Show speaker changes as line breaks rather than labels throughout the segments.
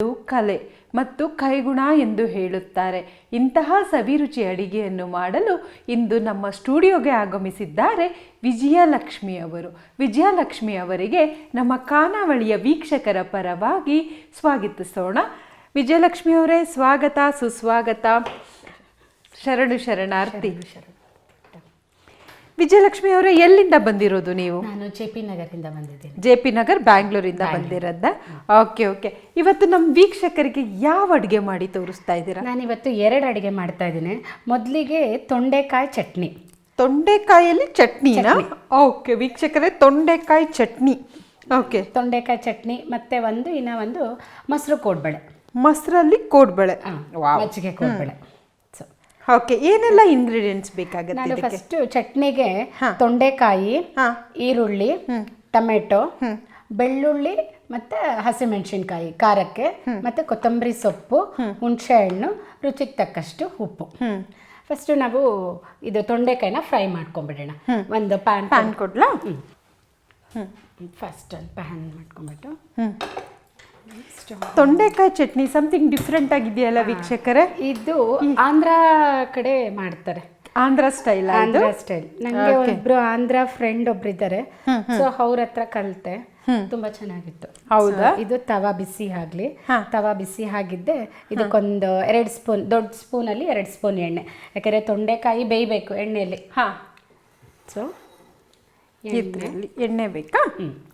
ಕಲೆ ಮತ್ತು ಕೈಗುಣ ಎಂದು ಹೇಳುತ್ತಾರೆ. ಇಂತಹ ಸವಿರುಚಿ ಅಡಿಗೆಯನ್ನು ಮಾಡಲು ಇಂದು ನಮ್ಮ ಸ್ಟುಡಿಯೋಗೆ ಆಗಮಿಸಿದ್ದಾರೆ ವಿಜಯಲಕ್ಷ್ಮಿ ಅವರು. ವಿಜಯಲಕ್ಷ್ಮಿ ಅವರಿಗೆ ನಮ್ಮ ಖಾನಾವಳಿಯ ವೀಕ್ಷಕರ ಪರವಾಗಿ ಸ್ವಾಗತಿಸೋಣ. ವಿಜಯಲಕ್ಷ್ಮಿ ಅವರೇ, ಸ್ವಾಗತ, ಸುಸ್ವಾಗತ, ಶರಣು ಶರಣಾರ್ಥಿ. ವಿಜಯಲಕ್ಷ್ಮಿ ಅವರೇ, ಎಲ್ಲಿಂದ ಬಂದಿರೋದು ನೀವು?
ನಾನು ಜೆ.ಪಿ. ನಗರದಿಂದ ಬಂದಿದ್ದೀನಿ.
ಜೆ.ಪಿ. ನಗರ್, ಬ್ಯಾಂಗ್ಳೂರಿಂದ ಬಂದಿರೋದ? Okay okay. ಇವತ್ತು ನಮ್ಮ ವೀಕ್ಷಕರಿಗೆ ಯಾವ ಅಡುಗೆ ಮಾಡಿ ತೋರಿಸ್ತಾ ಇದ್ದೀರಾ?
ನಾನಿವತ್ತು 2 ಅಡುಗೆ ಮಾಡ್ತಾ ಇದ್ದೀನಿ. ಮೊದಲಿಗೆ ತೊಂಡೆಕಾಯಿ ಚಟ್ನಿ.
ತೊಂಡೆಕಾಯಲ್ಲಿ ಚಟ್ನಿನಾ? ಓಕೆ ವೀಕ್ಷಕರೇ, ತೊಂಡೆಕಾಯಿ ಚಟ್ನಿ. ಓಕೆ,
ತೊಂಡೆಕಾಯಿ ಚಟ್ನಿ ಮತ್ತು ಒಂದು ಮೊಸರು ಕೋಡ್ಬಳೆ.
ಮೊಸರಲ್ಲಿ ಕೋಡ್ಬಳೆ,
ಮಜ್ಜಿಗೆ ಕೋಡ್ಬಳೆ.
ಓಕೆ, ಏನೆಲ್ಲ ಇಂಗ್ರೀಡಿಯೆಂಟ್ಸ್ ಬೇಕಾಗುತ್ತೆ?
ನಾನು ಫಸ್ಟ್ ಚಟ್ನಿಗೆ ತೊಂಡೆಕಾಯಿ, ಈರುಳ್ಳಿ, ಟೊಮೆಟೊ, ಬೆಳ್ಳುಳ್ಳಿ ಮತ್ತು ಹಸಿಮೆಣಸಿನ್ಕಾಯಿ ಖಾರಕ್ಕೆ, ಮತ್ತು ಕೊತ್ತಂಬರಿ ಸೊಪ್ಪು, ಹುಣಸೆ ಹಣ್ಣು, ರುಚಿಗೆ ತಕ್ಕಷ್ಟು ಉಪ್ಪು. ಫಸ್ಟ್ ನಾವು ಇದು ತೊಂಡೆಕಾಯಿನ ಫ್ರೈ ಮಾಡ್ಕೊಂಡ್ಬಿಡೋಣ. ಒಂದು ಪ್ಯಾನ್
ಕೊಡ್ಲಾ?
ಫಸ್ಟ್ ಒಂದು ಪ್ಯಾನ್ ಮಾಡ್ಕೊಂಡ್ಬಿಟ್ಟು.
ತೊಂಡೆಕಾಯಿ ಚಟ್ನಿ ಸಮಥಿಂಗ್ ಡಿಫ್ರೆಂಟ್ ಆಗಿದೆಯಲ್ಲ ವೀಕ್ಷಕರೇ?
ಇದು ಆಂಧ್ರ ಕಡೆ ಮಾಡ್ತಾರೆ,
ಆಂಧ್ರ ಸ್ಟೈಲ್.
ಆಂಧ್ರ ಸ್ಟೈಲ್. ನನಗೆ ಒಬ್ರು ಆಂಧ್ರ ಫ್ರೆಂಡ್ ಒಬ್ರಿದ್ದಾರೆ, ಸೊ ಅವ್ರ ಹತ್ರ ಕಲಿತೆ. ತುಂಬಾ ಚೆನ್ನಾಗಿತ್ತು.
ಹೌದಾ?
ಇದು ತವಾ ಬಿಸಿ ಆಗ್ಲಿ, ತವಾ ಬಿಸಿ ಆಗಿದ್ದೆ ಇದಕ್ಕೊಂದು 2 ಸ್ಪೂನ್, ದೊಡ್ಡ ಸ್ಪೂನಲ್ಲಿ 2 ಸ್ಪೂನ್ ಎಣ್ಣೆ. ಯಾಕಂದ್ರೆ ತೊಂಡೆಕಾಯಿ ಬೇಯಬೇಕು ಎಣ್ಣೆಯಲ್ಲಿ. ಸೊ
ಇದರಲ್ಲಿ ಎಣ್ಣೆ ಬೇಕಾ?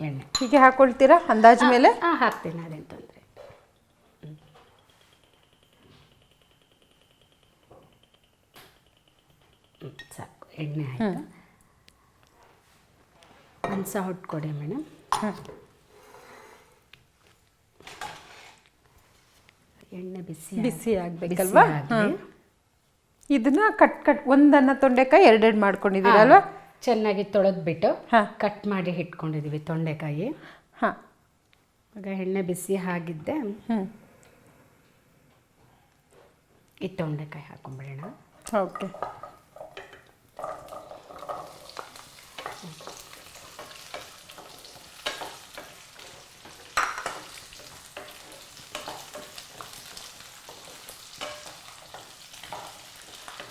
ಎಣ್ಣೆ
ಹೀಗೆ ಹಾಕೊಳ್ತೀರಾ ಅಂದಾಜು ಮೇಲೆ?
ಹಾಕ್ತೀನಿ, ಅದೇನು ತೊಂದರೆ. ಸಾಕು, ಎಣ್ಣೆ ಆಯಿತು. ಒಂದು ಸೌಟ್ ಕೊಡಿ ಮೇಡಮ್. ಎಣ್ಣೆ ಬಿಸಿ
ಆಗಬೇಕಲ್ವಾ? ಇದನ್ನ ಕಟ್ ಒಂದನ್ನ ತೊಂಡೆಕಾಯಿ 2 ಮಾಡ್ಕೊಂಡಿದ್ದೀರಲ್ವಾ?
ಚೆನ್ನಾಗಿ ತೊಳೆದ್ಬಿಟ್ಟು ಕಟ್ ಮಾಡಿ ಇಟ್ಕೊಂಡಿದ್ದೀವಿ ತೊಂಡೆಕಾಯಿ. ಆಗ ಎಣ್ಣೆ ಬಿಸಿ ಆಗಿದ್ದೆ ಈ ತೊಂಡೆಕಾಯಿ ಹಾಕೊಂಡ್ಬಿಡೋಣ.
ಓಕೆ,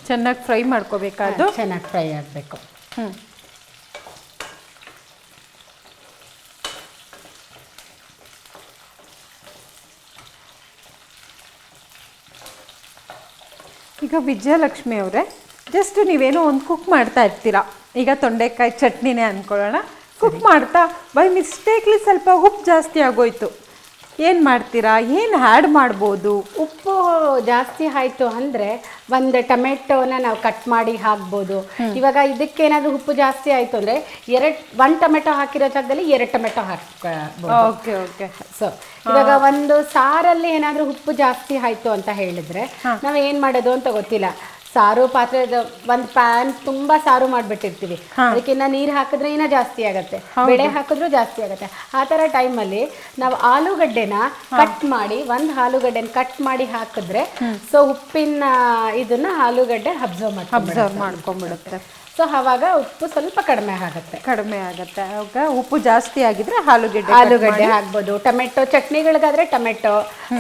ಚೆನ್ನಾಗಿ ಫ್ರೈ ಮಾಡ್ಕೋಬೇಕಾದ್ದು.
ಚೆನ್ನಾಗಿ ಫ್ರೈ ಆಗಬೇಕು.
ಈಗ ವಿಜಯಲಕ್ಷ್ಮಿ ಅವರೇ, ಜಸ್ಟ್ ನೀವೇನೋ ಒಂದು ಕುಕ್ ಮಾಡ್ತಾ ಇರ್ತೀರಾ. ಈಗ ತೊಂಡೆಕಾಯಿ ಚಟ್ನಿನೇ ಅಂದ್ಕೊಳ್ಳೋಣ. ಕುಕ್ ಮಾಡ್ತಾ ಬೈ ಮಿಸ್ಟೇಕ್ಲಿ ಸ್ವಲ್ಪ ಉಪ್ಪು ಜಾಸ್ತಿ ಆಗೋಯ್ತು, ಏನು ಮಾಡ್ತೀರಾ? ಏನು ಆ್ಯಡ್ ಮಾಡ್ಬೋದು?
ಉಪ್ಪು ಜಾಸ್ತಿ ಆಯಿತು ಅಂದರೆ ಒಂದು ಟೊಮೆಟೊನ ನಾವು ಕಟ್ ಮಾಡಿ ಹಾಕ್ಬೋದು. ಇವಾಗ ಇದಕ್ಕೇನಾದರೂ ಉಪ್ಪು ಜಾಸ್ತಿ ಆಯಿತು ಅಂದರೆ 1 ಟೊಮೆಟೊ ಹಾಕಿರೋ ಜಾಗದಲ್ಲಿ 2 ಟೊಮೆಟೊ ಹಾಕ್ಬೋದು.
Okay okay.
ಸೊ ಇವಾಗ ಒಂದು ಸಾರಲ್ಲಿ ಏನಾದರೂ ಉಪ್ಪು ಜಾಸ್ತಿ ಆಯಿತು ಅಂತ ಹೇಳಿದರೆ ನಾವು ಏನು ಮಾಡೋದು ಅಂತ ಗೊತ್ತಿಲ್ಲ. ಸಾರು ಪಾತ್ರೆ, ಒಂದು ಪ್ಯಾನ್ ತುಂಬ ಸಾರು ಮಾಡಿಬಿಟ್ಟಿರ್ತೀವಿ, ಅದಕ್ಕಿನ್ನ ನೀರು ಹಾಕಿದ್ರೆ ಇನ್ನೂ ಜಾಸ್ತಿ ಆಗುತ್ತೆ, ಬೇಳೆ ಹಾಕಿದ್ರೂ ಜಾಸ್ತಿ ಆಗುತ್ತೆ. ಆ ಥರ ಟೈಮಲ್ಲಿ ನಾವು ಆಲೂಗಡ್ಡೆನ ಕಟ್ ಮಾಡಿ, ಒಂದು ಆಲೂಗಡ್ಡೆನ ಕಟ್ ಮಾಡಿ ಹಾಕಿದ್ರೆ ಸೊ ಉಪ್ಪಿನ ಇದನ್ನ ಆಲೂಗಡ್ಡೆ ಅಬ್ಸರ್ವ್ ಮಾಡ್ಕೊಂಡ್ಬಿಡುತ್ತೆ. ಸೊ ಆವಾಗ ಉಪ್ಪು ಸ್ವಲ್ಪ ಕಡಿಮೆ ಆಗುತ್ತೆ.
ಆವಾಗ ಉಪ್ಪು ಜಾಸ್ತಿ ಆಗಿದ್ರೆ ಆಲೂಗಡ್ಡೆ
ಹಾಕ್ಬೋದು. ಟೊಮೆಟೊ ಚಟ್ನಿಗಳಿಗಾದ್ರೆ ಟೊಮೆಟೊ,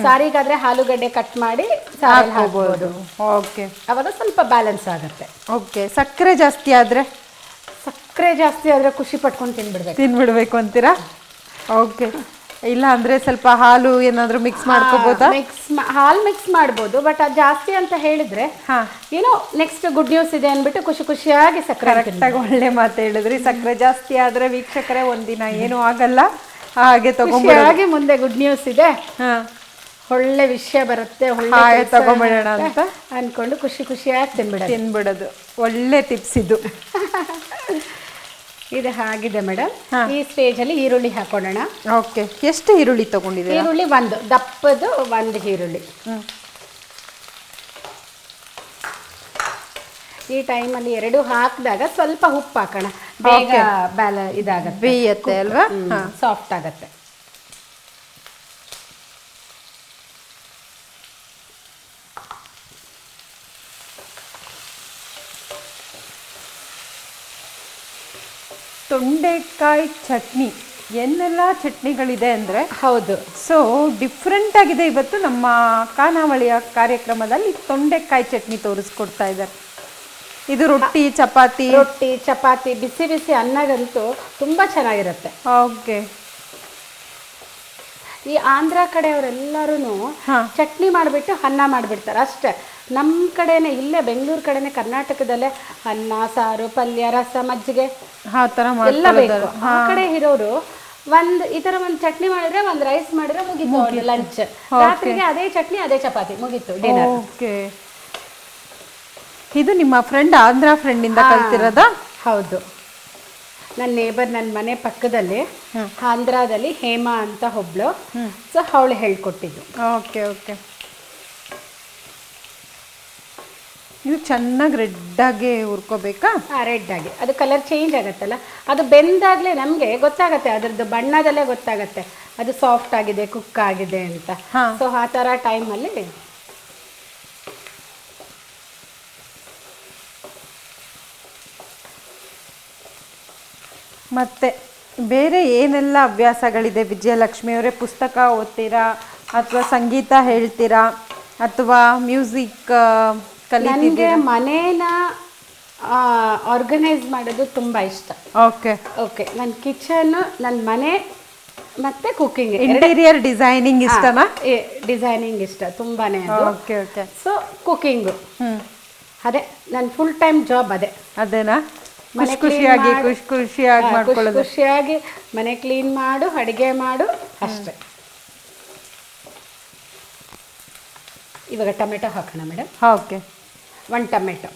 ಸಾರಿಗಾದ್ರೆ ಆಲೂಗಡ್ಡೆ ಕಟ್ ಮಾಡಿ ಹಾಕ್ಬೋದು.
ಓಕೆ,
ಅವಾಗ ಸ್ವಲ್ಪ ಬ್ಯಾಲೆನ್ಸ್ ಆಗುತ್ತೆ.
ಓಕೆ. ಸಕ್ಕರೆ ಜಾಸ್ತಿ ಆದರೆ
ಖುಷಿ ಪಟ್ಕೊಂಡು
ತಿನ್ಬಿಡ್ಬೇಕು ಅಂತೀರಾ? ಓಕೆ. ಇಲ್ಲ ಅಂದ್ರೆ ಸ್ವಲ್ಪ ಹಾಲು ಏನಾದರೂ ಮಿಕ್ಸ್ ಮಾಡ್ಕೋಬೋದಾ?
ಹಾಲು ಮಿಕ್ಸ್ ಮಾಡ್ಬೋದು, ಬಟ್ ಅದು ಜಾಸ್ತಿ ಅಂತ ಹೇಳಿದ್ರೆ ಏನೋ ನೆಕ್ಸ್ಟ್ ಗುಡ್ ನ್ಯೂಸ್ ಇದೆ ಅಂದ್ಬಿಟ್ಟು ಖುಷಿಯಾಗಿ ಸಕ್ಕರೆ.
ಕರೆಕ್ಟಾಗಿ ಒಳ್ಳೆ ಮಾತು ಹೇಳಿದ್ರಿ. ಸಕ್ಕರೆ ಜಾಸ್ತಿ ಆದರೆ ವೀಕ್ಷಕರೇ ಒಂದಿನ ಏನೂ ಆಗಲ್ಲ, ಹಾಗೆ
ತಗೊಂಡ್ಬಿಡಿ. ಮುಂದೆ ಗುಡ್ ನ್ಯೂಸ್ ಇದೆ, ಒಳ್ಳೆ ವಿಷಯ ಬರುತ್ತೆ,
ಹಾಗೆ ತಗೊಂಡ್ಬಿಡೋಣ ಅಂತ
ಅನ್ಕೊಂಡು ಖುಷಿಯಾಗಿ
ತಿನ್ಬಿಡೋದು. ಒಳ್ಳೆ ಟಿಪ್ಸ್ ಇದು.
ಇದು ಆಗಿದೆ ಮೇಡಮ್. ಈ ಸ್ಟೇಜಲ್ಲಿ ಈರುಳ್ಳಿ ಹಾಕೊಳ್ಳೋಣ.
ಓಕೆ, ಎಷ್ಟು ಈರುಳ್ಳಿ ತಗೊಂಡಿದ್ದೀರಾ?
ಈರುಳ್ಳಿ ಒಂದು ದಪ್ಪದು, ಒಂದು ಈರುಳ್ಳಿ. ಈ ಟೈಮಲ್ಲಿ 2 ಹಾಕಿದಾಗ ಸ್ವಲ್ಪ ಉಪ್ಪು ಹಾಕೋಣ, ಬೇಗ ಇದಾಗತ್ತೆ,
ಬೇಯುತ್ತೆ ಅಲ್ವಾ?
ಸಾಫ್ಟ್ ಆಗತ್ತೆ.
ತೊಂಡೆಕಾಯಿ ಚಟ್ನಿ ಏನೆಲ್ಲ ಚಟ್ನಿಗಳಿದೆ ಅಂದರೆ
ಹೌದು.
ಸೊ ಡಿಫ್ರೆಂಟ್ ಆಗಿದೆ. ಇವತ್ತು ನಮ್ಮ ಖಾನಾವಳಿಯ ಕಾರ್ಯಕ್ರಮದಲ್ಲಿ ತೊಂಡೆಕಾಯಿ ಚಟ್ನಿ ತೋರಿಸ್ಕೊಡ್ತಾ ಇದ್ದಾರೆ. ಇದು ರೊಟ್ಟಿ ಚಪಾತಿ
ಬಿಸಿ ಬಿಸಿ ಅನ್ನಗಂತೂ ತುಂಬ ಚೆನ್ನಾಗಿರುತ್ತೆ.
ಓಕೆ.
ಈ ಆಂಧ್ರ ಕಡೆಯವರೆಲ್ಲರೂ ಚಟ್ನಿ ಮಾಡಿಬಿಟ್ಟು ಅನ್ನ ಮಾಡಿಬಿಡ್ತಾರೆ ಅಷ್ಟೇ. ನಮ್ಮ ಕಡೆನೇ ಇಲ್ಲೇ ಬೆಂಗಳೂರು ಕಡೆನೇ ಕರ್ನಾಟಕದಲ್ಲೇ ಅನ್ನ ಸಾರು ಪಲ್ಯ ರಸ ಮಜ್ಜಿಗೆ
ಆ ಥರ
ಎಲ್ಲ ಬೇಕು. ಆ ಕಡೆ ಇರೋರು ಈ ಥರ ಒಂದು ಚಟ್ನಿ ಮಾಡಿದ್ರೆ ಒಂದು ರೈಸ್ ಮಾಡಿದ್ರೆ ಮುಗೀತು ಲಂಚ್. ರಾತ್ರಿಗೆ ಅದೇ ಚಟ್ನಿ ಅದೇ ಚಪಾತಿ ಮುಗೀತು ಡಿನ್ನರ್.
ಓಕೆ. ಇದು ನಿಮ್ಮ ಫ್ರೆಂಡ್ ಆಂಧ್ರ ಫ್ರೆಂಡಿಂದ ಕಲ್ತಿರೋದಾ?
ಹೌದು. ನನ್ನ ನೇಬರ್, ನನ್ನ ಮನೆ ಪಕ್ಕದಲ್ಲಿ ಆಂಧ್ರದಲ್ಲಿ ಹೇಮಾ ಅಂತ ಒಬ್ಳು, ಸೊ ಅವಳು ಹೇಳ್ಕೊಟ್ಟಿದ್ದು.
Okay okay. ಇದು ಚೆನ್ನಾಗಿ ರೆಡ್ಡಾಗಿ ಹುರ್ಕೋಬೇಕಾ?
ರೆಡ್ಡಾಗಿ ಅದು ಕಲರ್ ಚೇಂಜ್ ಆಗುತ್ತಲ್ಲ, ಅದು ಬೆಂದಾಗಲೇ ನಮಗೆ ಗೊತ್ತಾಗತ್ತೆ, ಅದರದ್ದು ಬಣ್ಣದಲ್ಲೇ ಗೊತ್ತಾಗತ್ತೆ ಅದು ಸಾಫ್ಟ್ ಆಗಿದೆ ಕುಕ್ ಆಗಿದೆ ಅಂತ. ಸೊ ಆ ಥರ ಟೈಮಲ್ಲಿ
ಮತ್ತು ಬೇರೆ ಏನೆಲ್ಲ ಹವ್ಯಾಸಗಳಿದೆ ವಿಜಯಲಕ್ಷ್ಮಿ ಅವರೇ? ಪುಸ್ತಕ ಓದ್ತೀರಾ ಅಥವಾ ಸಂಗೀತ ಹೇಳ್ತೀರಾ ಅಥವಾ ಮ್ಯೂಸಿಕ್
ನನಗೆ ಮನೇನ ಆರ್ಗನೈಸ್ ಮಾಡೋದು ತುಂಬ ಇಷ್ಟ.
Okay
okay. ನನ್ನ ಕಿಚನ್, ನನ್ನ ಮನೆ ಮತ್ತು ಕುಕ್ಕಿಂಗ್,
ಇಂಟೀರಿಯರ್ ಡಿಸೈನಿಂಗ್ ಇಷ್ಟನಾ?
ಡಿಸೈನಿಂಗ್ ಇಷ್ಟ ತುಂಬಾನೇ.
Okay okay.
ಸೊ ಕುಕ್ಕಿಂಗು ಅದೇ ನನ್ನ ಫುಲ್ ಟೈಮ್ ಜಾಬ್.
ಅದೇನಾ? ಖುಷಿಯಾಗಿ ಮಾಡ್ಕೊಳ್ಳೋದು.
ಖುಷಿಯಾಗಿ ಮನೆ ಕ್ಲೀನ್ ಮಾಡು, ಅಡುಗೆ ಮಾಡು ಅಷ್ಟೇ. ಇವಾಗ ಟೊಮೆಟೊ ಹಾಕೋಣ ಮೇಡಮ್.
ಓಕೆ.
1 ಟೊಮೆಟೊ.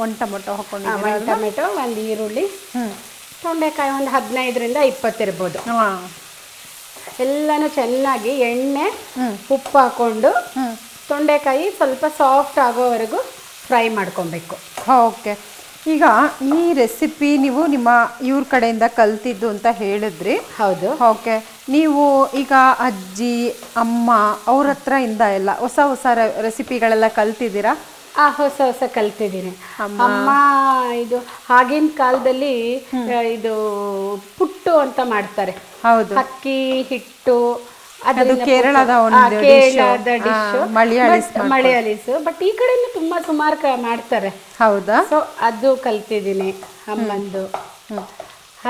ಒಂದು ಟೊಮೆಟೊ ಹಾಕೊಂಡು,
1 ಟೊಮೆಟೊ, 1 ಈರುಳ್ಳಿ, ತೊಂಡೆಕಾಯಿ ಒಂದು 15ರಿಂದ 20 ಇರ್ಬೋದು. ಎಲ್ಲನೂ ಚೆನ್ನಾಗಿ ಎಣ್ಣೆ ಉಪ್ಪು ಹಾಕ್ಕೊಂಡು ತೊಂಡೆಕಾಯಿ ಸ್ವಲ್ಪ ಸಾಫ್ಟ್ ಆಗೋವರೆಗೂ ಫ್ರೈ ಮಾಡ್ಕೊಬೇಕು.
ಓಕೆ. ಈಗ ಈ ರೆಸಿಪಿ ನೀವು ನಿಮ್ಮ ಇವ್ರ ಕಡೆಯಿಂದ ಕಲ್ತಿದ್ದು ಅಂತ ಹೇಳಿದ್ರಿ.
ಹೌದು.
ಓಕೆ. ನೀವು ಈಗ ಅಜ್ಜಿ ಅಮ್ಮ ಅವ್ರ ಹತ್ರ ಇಂದ ಎಲ್ಲ ಹೊಸ ಹೊಸ ರೆಸಿಪಿಗಳೆಲ್ಲ ಕಲ್ತಿದ್ದೀರಾ?
ಹೊಸ ಕಲ್ತಿದ್ದೀನಿ. ಅಮ್ಮ ಇದು ಆಗಿನ ಕಾಲದಲ್ಲಿ ಇದು ಪುಟ್ಟು ಅಂತ ಮಾಡ್ತಾರೆ.
ಹೌದು.
ಅಕ್ಕಿ ಹಿಟ್ಟು,
ಅದು ಕೇರಳದ
ಡಿಶ್, ಮಲಯಾಳೀಸ್. ಬಟ್ ಈ ಕಡೆ ತುಂಬಾ ಸುಮಾರು ಮಾಡ್ತಾರೆ.
ಹೌದಾ?
ಸೊ ಅದು ಕಲ್ತಿದ್ದೀನಿ ಅಮ್ಮಂದು.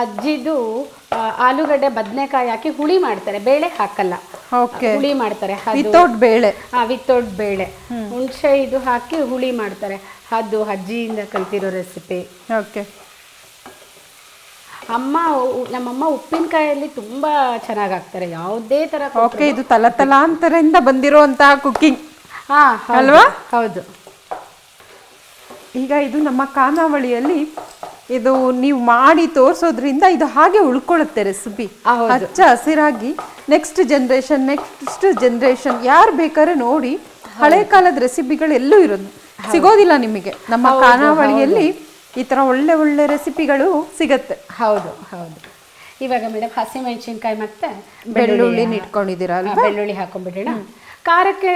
ಅಜ್ಜಿದು ಆಲೂಗಡ್ಡೆ ಬದನೆಕಾಯಿ ಹಾಕಿ ಹುಳಿ ಮಾಡ್ತಾರೆ, ಬೇಳೆ ಹಾಕಲ್ಲ. ಹುಳಿ ಮಾಡ್ತಾರೆ
ವಿತೌಟ್ ಬೇಳೆ.
ವಿತೌಟ್ ಬೇಳೆ, ಹುಣಸೆ ಇದು ಹಾಕಿ ಹುಳಿ ಮಾಡ್ತಾರೆ. ಅದು ಅಜ್ಜಿಯಿಂದ ಕಲ್ತಿರೋ ರೆಸಿಪಿ.
ಓಕೆ.
ನಮ್ಮಮ್ಮ ಉಪ್ಪಿನಕಾಯಲ್ಲಿ ತುಂಬಾ ಚೆನ್ನಾಗಿ ಹಾಕ್ತಾರೆ, ಯಾವುದೇ ತರ.
ಓಕೆ. ಇದು ತಲಾಂತರದಿಂದ ಬಂದಿರುವಂತಹ ಕುಕಿಂಗ್ ಅಲ್ವಾ?
ಹೌದು.
ಈಗ ಇದು ನಮ್ಮ ಖಾನಾವಳಿಯಲ್ಲಿ ಇದು ನೀವು ಮಾಡಿ ತೋರಿಸೋದ್ರಿಂದ ಇದು ಹಾಗೆ ಉಳ್ಕೊಳ್ಳುತ್ತೆ ರೆಸಿಪಿ, ಹಚ್ಚ ಹಸಿರಾಗಿ. ನೆಕ್ಸ್ಟ್ ಜನ್ರೇಷನ್ ಯಾರು ಬೇಕಾದ್ರೆ ನೋಡಿ, ಹಳೆ ಕಾಲದ ರೆಸಿಪಿಗಳು ಎಲ್ಲೂ ಇರೋದು ಸಿಗೋದಿಲ್ಲ ನಿಮಗೆ. ನಮ್ಮ ಖಾನಾವಳಿಯಲ್ಲಿ ಈ ಥರ ಒಳ್ಳೆ ಒಳ್ಳೆ ರೆಸಿಪಿಗಳು ಸಿಗತ್ತೆ.
ಹೌದು ಹೌದು. ಇವಾಗ ಮೇಡಮ್ ಹಸಿಮೆಣಸಿನ್ಕಾಯಿ ಮತ್ತೆ
ಬೆಳ್ಳುಳ್ಳಿ ಇಟ್ಕೊಂಡಿದ್ದೀರಾ ಅಲ್ವಾ?
ಬೆಳ್ಳುಳ್ಳಿ ಹಾಕೊಂಡ್ಬಿಡೋಣ. ಖಾರಕ್ಕೆ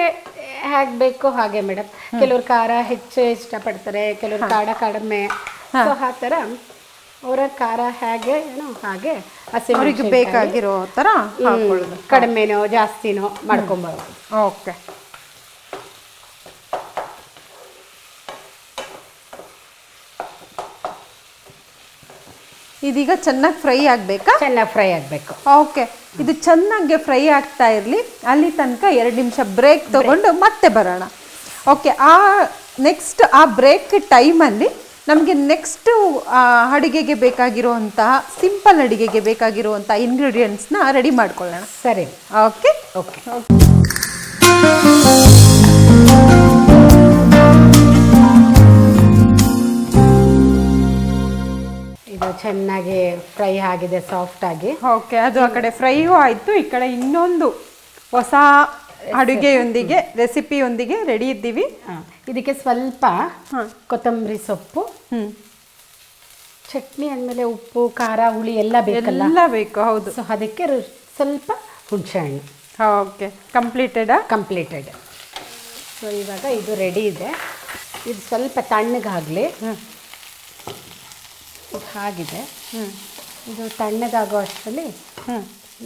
ಹೇಗೆ ಬೇಕೋ ಹಾಗೆ ಮೇಡಮ್. ಕೆಲವ್ರು ಖಾರ ಹೆಚ್ಚು ಇಷ್ಟಪಡ್ತಾರೆ, ಕೆಲವ್ರು ಖಾರ ಕಡಿಮೆ. ಸೊ ಆ ಥರ ಅವರ ಖಾರ ಹೇಗೆ ಹಾಗೆ
ಅವರಿಗೆ ಬೇಕಾಗಿರೋ ಥರ ಹಾಕೊಳ್ಳೋದು.
ಕಡಿಮೆನೋ ಜಾಸ್ತಿನೋ ಮಾಡ್ಕೊಂಬೋದು.
ಓಕೆ. ಇದೀಗ ಚೆನ್ನಾಗಿ ಫ್ರೈ ಆಗಬೇಕಾ?
ಚೆನ್ನಾಗಿ ಫ್ರೈ ಆಗಬೇಕು.
ಓಕೆ. ಇದು ಚೆನ್ನಾಗಿ ಫ್ರೈ ಆಗ್ತಾ ಇರಲಿ, ಅಲ್ಲಿ ತನಕ 2 ನಿಮಿಷ ಬ್ರೇಕ್ ತಗೊಂಡು ಮತ್ತೆ ಬರೋಣ. ಓಕೆ. ನೆಕ್ಸ್ಟ್ ಆ ಬ್ರೇಕ್ ಟೈಮಲ್ಲಿ ನಮಗೆ ನೆಕ್ಸ್ಟು ಅಡುಗೆಗೆ ಬೇಕಾಗಿರುವಂತಹ ಸಿಂಪಲ್ ಅಡುಗೆಗೆ ಬೇಕಾಗಿರುವಂಥ ಇಂಗ್ರೀಡಿಯೆಂಟ್ಸ್ನ ರೆಡಿ ಮಾಡ್ಕೊಳ್ಳೋಣ.
ಸರಿ.
Okay
okay. ಇದು ಚೆನ್ನಾಗಿ ಫ್ರೈ ಆಗಿದೆ, ಸಾಫ್ಟ್ ಆಗಿ.
ಓಕೆ. ಅದು ಆ ಕಡೆ ಫ್ರೈಯೂ ಆಯಿತು, ಈ ಕಡೆ ಇನ್ನೊಂದು ಹೊಸ ಅಡುಗೆಯೊಂದಿಗೆ ರೆಸಿಪಿಯೊಂದಿಗೆ ರೆಡಿ ಇದ್ದೀವಿ.
ಇದಕ್ಕೆ ಸ್ವಲ್ಪ ಕೊತ್ತಂಬರಿ ಸೊಪ್ಪು, ಚಟ್ನಿ ಅಂದಮೇಲೆ ಉಪ್ಪು ಖಾರ ಹುಳಿ ಎಲ್ಲ ಬೇಕಲ್ಲ?
ಎಲ್ಲ ಬೇಕು. ಹೌದು.
ಸೊ ಅದಕ್ಕೆ ಸ್ವಲ್ಪ ಹುಣಸೆ ಹಣ್ಣು.
ಓಕೆ. ಕಂಪ್ಲೀಟೆಡ್.
ಸೊ ಇವಾಗ ಇದು ರೆಡಿ ಇದೆ. ಇದು ಸ್ವಲ್ಪ ತಣ್ಣಗಾಗಲಿ. ಇದು ಆಗಿದೆ. ಇದು ತಣ್ಣಗಾಗೋ ಅಷ್ಟರಲ್ಲಿ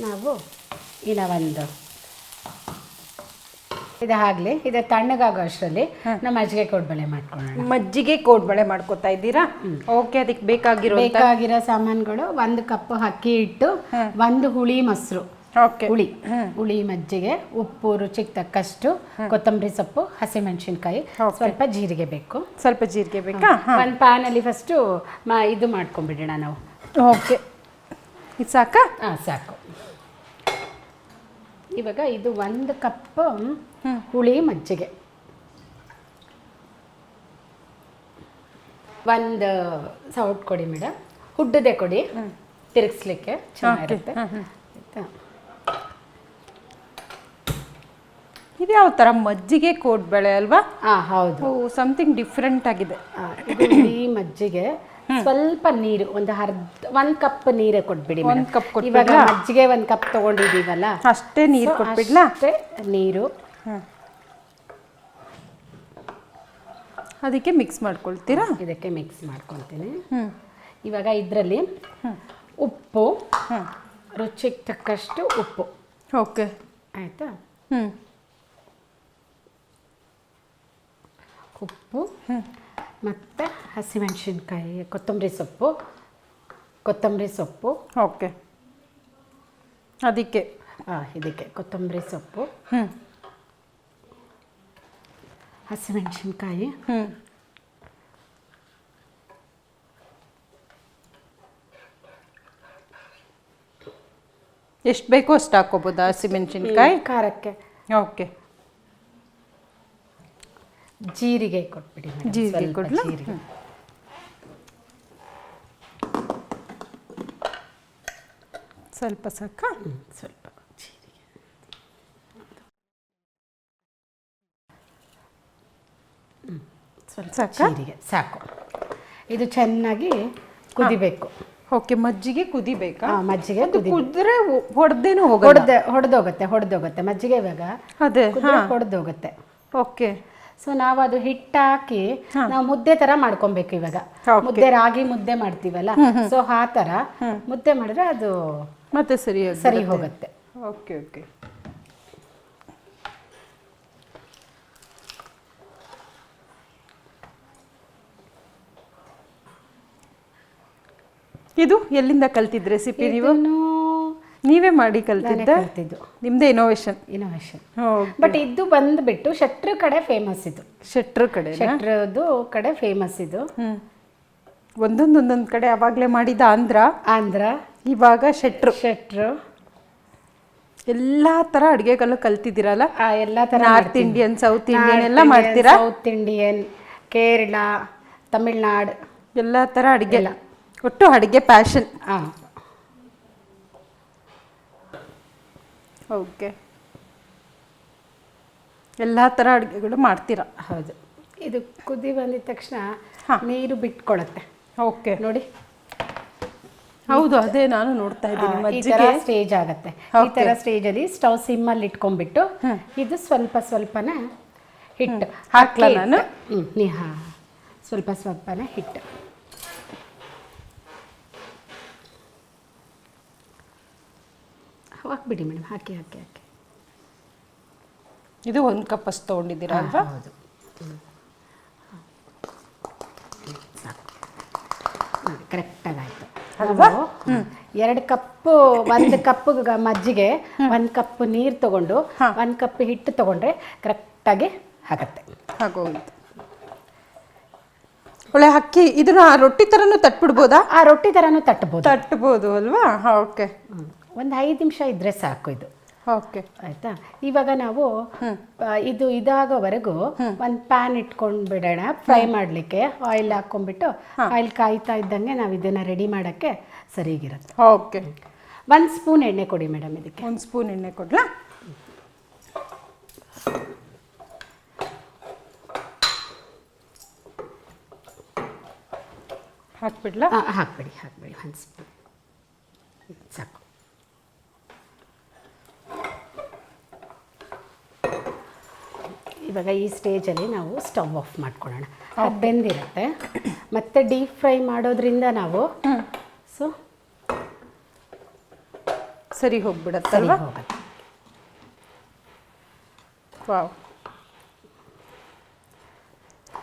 ನಾವು ಒಂದು ಇದು ಆಗಲಿ. ಇದು ತಣ್ಣಗಾಗೋ ಅಷ್ಟರಲ್ಲಿ ನಾವು ಮಜ್ಜಿಗೆ ಕೋಡ್ಬಳೆ ಮಾಡ್ಕೊಳ್ಳೋಣ.
ಮಜ್ಜಿಗೆ ಕೋಡ್ಬಳೆ ಮಾಡ್ಕೊತಾ ಇದ್ದೀರಾ? ಓಕೆ, ಅದಕ್ಕೆ
ಬೇಕಾಗಿರೋ ಸಾಮಾನುಗಳು 1 ಕಪ್ ಅಕ್ಕಿ ಹಿಟ್ಟು, 1 ಹುಳಿ ಮೊಸರು, ಹುಳಿ ಮಜ್ಜಿಗೆ, ಉಪ್ಪು ರುಚಿಗೆ ತಕ್ಕಷ್ಟು, ಕೊತ್ತಂಬರಿ ಸೊಪ್ಪು, ಹಸಿಮೆಣಸಿನ್ಕಾಯಿ, ಸ್ವಲ್ಪ ಜೀರಿಗೆ ಬೇಕು.
ಬೇಕಾ?
ಒಂದು ಪ್ಯಾನಲ್ಲಿ ಫಸ್ಟು ಇದು ಮಾಡ್ಕೊಂಡ್ಬಿಡೋಣ ನಾವು.
ಓಕೆ, ಇದು ಸಾಕಾ?
ಹಾಂ, ಸಾಕು. ಇವಾಗ ಇದು 1 ಕಪ್ ಹುಳಿ ಮಜ್ಜಿಗೆ, 1 ಸೌಟ್ ಕೊಡಿ ಮೇಡಮ್, ಹುಡ್ಡದೆ ಕೊಡಿ, ತಿರುಗಿಸ್ಲಿಕ್ಕೆ ಚೆನ್ನಾಗಿರುತ್ತೆ. ಆಯಿತಾ?
ಇದು ಯಾವ ಥರ ಮಜ್ಜಿಗೆ ಕೋಡ್ಬಳೆ ಅಲ್ವಾ?
ಹಾಂ, ಹೌದು.
ಸಮಥಿಂಗ್ ಡಿಫ್ರೆಂಟ್ ಆಗಿದೆ.
ಇದು ಹುಳಿ ಮಜ್ಜಿಗೆ, ಸ್ವಲ್ಪ ನೀರು, 1 ಕಪ್ ನೀರೇ ಕೊಟ್ಬಿಡಿ.
1 ಕಪ್
ಇವಾಗ ಮಜ್ಜಿಗೆ 1 ಕಪ್ ತಗೊಂಡಿದ್ದೀವಲ್ಲ,
ಅಷ್ಟೇ ನೀರು ಕೊಟ್ಬಿಡ್ಲಾ?
ಅಷ್ಟೇ ನೀರು.
ಅದಕ್ಕೆ ಮಿಕ್ಸ್ ಮಾಡ್ಕೊಳ್ತೀರಾ?
ಇದಕ್ಕೆ ಮಿಕ್ಸ್ ಮಾಡ್ಕೊಳ್ತೀನಿ. ಇವಾಗ ಇದರಲ್ಲಿ ಉಪ್ಪು, ರುಚಿಗೆ ತಕ್ಕಷ್ಟು ಉಪ್ಪು.
ಓಕೆ,
ಆಯಿತಾ? ಉಪ್ಪು ಮತ್ತು ಹಸಿಮೆಣಸಿನ್ಕಾಯಿ, ಕೊತ್ತಂಬರಿ ಸೊಪ್ಪು.
ಓಕೆ, ಅದಕ್ಕೆ
ಇದಕ್ಕೆ ಕೊತ್ತಂಬರಿ ಸೊಪ್ಪು, ಹಸಿಮೆಣಸಿನ್ಕಾಯಿ,
ಎಷ್ಟು ಬೇಕೋ ಅಷ್ಟು ಹಾಕೋಬೋದಾ ಹಸಿಮೆಣಸಿನ್ಕಾಯಿ
ಖಾರಕ್ಕೆ?
ಓಕೆ,
ಜೀರಿಗೆ ಕೊಟ್ಬಿಡಿ.
ಜೀರಿಗೆ ಕೊಡ್ಲಾ? ಸ್ವಲ್ಪ ಸಾಕಾ?
ಸ್ವಲ್ಪ ಜೀರಿಗೆ ಸಾಕು. ಇದು ಚೆನ್ನಾಗಿ ಕುದಿಬೇಕು.
ಓಕೆ, ಮಜ್ಜಿಗೆ ಕುದಿಬೇಕಾ?
ಮಜ್ಜಿಗೆ
ಕುದ್ರೆ ಹೊಡೆದೇನು
ಹೊಡೆದೋಗುತ್ತೆ ಮಜ್ಜಿಗೆ. ಇವಾಗ
ಅದೇ
ಹೊಡೆದೋಗುತ್ತೆ.
ಓಕೆ,
ಸೊ ನಾವು ಅದು ಹಿಟ್ಟಾಕಿ ನಾವು ಮುದ್ದೆ ತರ ಮಾಡ್ಕೊಬೇಕು. ಇವಾಗ ಮುದ್ದೆ, ರಾಗಿ ಮುದ್ದೆ ಮಾಡ್ತೀವಲ್ಲ, ಸೊ ಆ ತರ ಮುದ್ದೆ ಮಾಡಿದ್ರೆ ಅದು
ಮತ್ತೆ ಸರಿ
ಹೋಗುತ್ತೆ.
ಓಕೆ ಓಕೆ, ಇದು ಎಲ್ಲಿಂದ ಕಲ್ತಿದ್ ರೆಸಿಪಿ? ನೀವೇ ಮಾಡಿ ಕಲ್ತಿದ್ದು? ನಿಮ್ದೇ ಇನೋವೇಷನ್.
ಬಟ್ ಇದು ಬಂದ್ಬಿಟ್ಟು ಶೆಟ್ರ ಕಡೆ ಫೇಮಸ್. ಇದು ಶೆಟ್ರದ್ದು ಕಡೆ ಫೇಮಸ್. ಇದು
ಒಂದೊಂದೊಂದೊಂದು ಕಡೆ ಅವಾಗಲೇ ಮಾಡಿದ ಆಂಧ್ರ, ಇವಾಗ ಶೆಟ್ರು. ಎಲ್ಲ ಥರ ಅಡುಗೆಗಳು ಕಲ್ತಿದ್ದೀರಲ್ಲ?
ಎಲ್ಲ ಥರ.
ನಾರ್ತ್ ಇಂಡಿಯನ್, ಸೌತ್ ಇಂಡಿಯನ್ ಎಲ್ಲ ಮಾಡ್ತೀರಾ?
ಸೌತ್ ಇಂಡಿಯನ್, ಕೇರಳ, ತಮಿಳ್ನಾಡು,
ಎಲ್ಲ ಥರ ಅಡುಗೆ. ಒಟ್ಟು ಅಡುಗೆ ಪ್ಯಾಷನ್. ಓಕೆ, ಎಲ್ಲ ಥರ ಅಡುಗೆಗಳು ಮಾಡ್ತೀರಾ?
ಹೌದು. ಇದು ಕುದಿ ಬಂದಿದ ತಕ್ಷಣ ನೀರು ಬಿಟ್ಕೊಳತ್ತೆ.
ಓಕೆ,
ನೋಡಿ.
ಹೌದು, ಅದೇ ನಾನು ನೋಡ್ತಾ ಇದ್ದೀನಿ.
ಮಜ್ಜಿಗೆ ಸ್ಟೇಜ್ ಆಗುತ್ತೆ. ಈ ಥರ ಸ್ಟೇಜಲ್ಲಿ ಸ್ಟವ್ ಸಿಮ್ಮಲ್ಲಿ ಇಟ್ಕೊಂಡ್ಬಿಟ್ಟು ಇದು ಸ್ವಲ್ಪನೇ ಹಿಟ್ಟು
ಹಾಕ್ಲಾ ನಾನು?
ಸ್ವಲ್ಪನೇ ಹಿಟ್ಟು ಹಾಕ್ಬಿಡಿ ಮೇಡಮ್. ಹಾಕಿ.
ಇದು 1 ಕಪ್ ಅಷ್ಟು ತೊಗೊಂಡಿದ್ದೀರಾ ಅಲ್ವಾ?
ಹೌದು. ಕರೆಕ್ಟಾಗಿ ಆಯಿತು ಅಲ್ವಾ? 2 ಕಪ್ಪು, 1 ಕಪ್ ಮಜ್ಜಿಗೆ, 1 ಕಪ್ ನೀರು ತಗೊಂಡು 1 ಕಪ್ ಹಿಟ್ಟು ತಗೊಂಡ್ರೆ ಕರೆಕ್ಟಾಗಿ ಆಗುತ್ತೆ.
ಆಗೋಯ್ತು. ಒಳ್ಳೆ ಅಕ್ಕಿ ಇದನ್ನ ರೊಟ್ಟಿ ಥರನೂ ತಟ್ಬಿಡ್ಬೋದಾ?
ರೊಟ್ಟಿ ಥರನೂ ತಟ್ಬೋದು
ಅಲ್ವಾ? ಓಕೆ,
ಒಂದು 5 ನಿಮಿಷ ಇದ್ರೆ ಸಾಕು ಇದು.
ಓಕೆ,
ಆಯಿತಾ? ಇವಾಗ ನಾವು ಇದು ಇದಾಗೋವರೆಗೂ ಒಂದು ಪ್ಯಾನ್ ಇಟ್ಕೊಂಡು ಬಿಡೋಣ ಫ್ರೈ ಮಾಡಲಿಕ್ಕೆ. ಆಯಿಲ್ ಹಾಕ್ಕೊಂಡ್ಬಿಟ್ಟು ಆಯಿಲ್ ಕಾಯ್ತಾ ಇದ್ದಂಗೆ ನಾವು ಇದನ್ನು ರೆಡಿ ಮಾಡೋಕ್ಕೆ ಸರಿಗಿರುತ್ತೆ.
ಓಕೆ,
1 ಸ್ಪೂನ್ ಎಣ್ಣೆ ಕೊಡಿ ಮೇಡಮ್. ಇದಕ್ಕೆ
1 ಸ್ಪೂನ್ ಎಣ್ಣೆ ಕೊಡ್ಲಾ? ಹಾಕ್ಬಿಡ್ಲಾ?
ಹಾಕ್ಬಿಡಿ 1 ಸ್ಪೂನ್ ಸಾಕು. ಇವಾಗ ಈ ಸ್ಟೇಜಲ್ಲಿ ನಾವು ಸ್ಟವ್ ಆಫ್ ಮಾಡ್ಕೊಳ್ಳೋಣ. ಅದು ಬೆಂದಿರುತ್ತೆ. ಮತ್ತೆ ಡೀಪ್ ಫ್ರೈ ಮಾಡೋದ್ರಿಂದ ನಾವು ಸೊ
ಸರಿ ಹೋಗ್ಬಿಡತ್ತಲ್ವಾ?
ಹೋಗುತ್ತೆ.
ವಾವ್,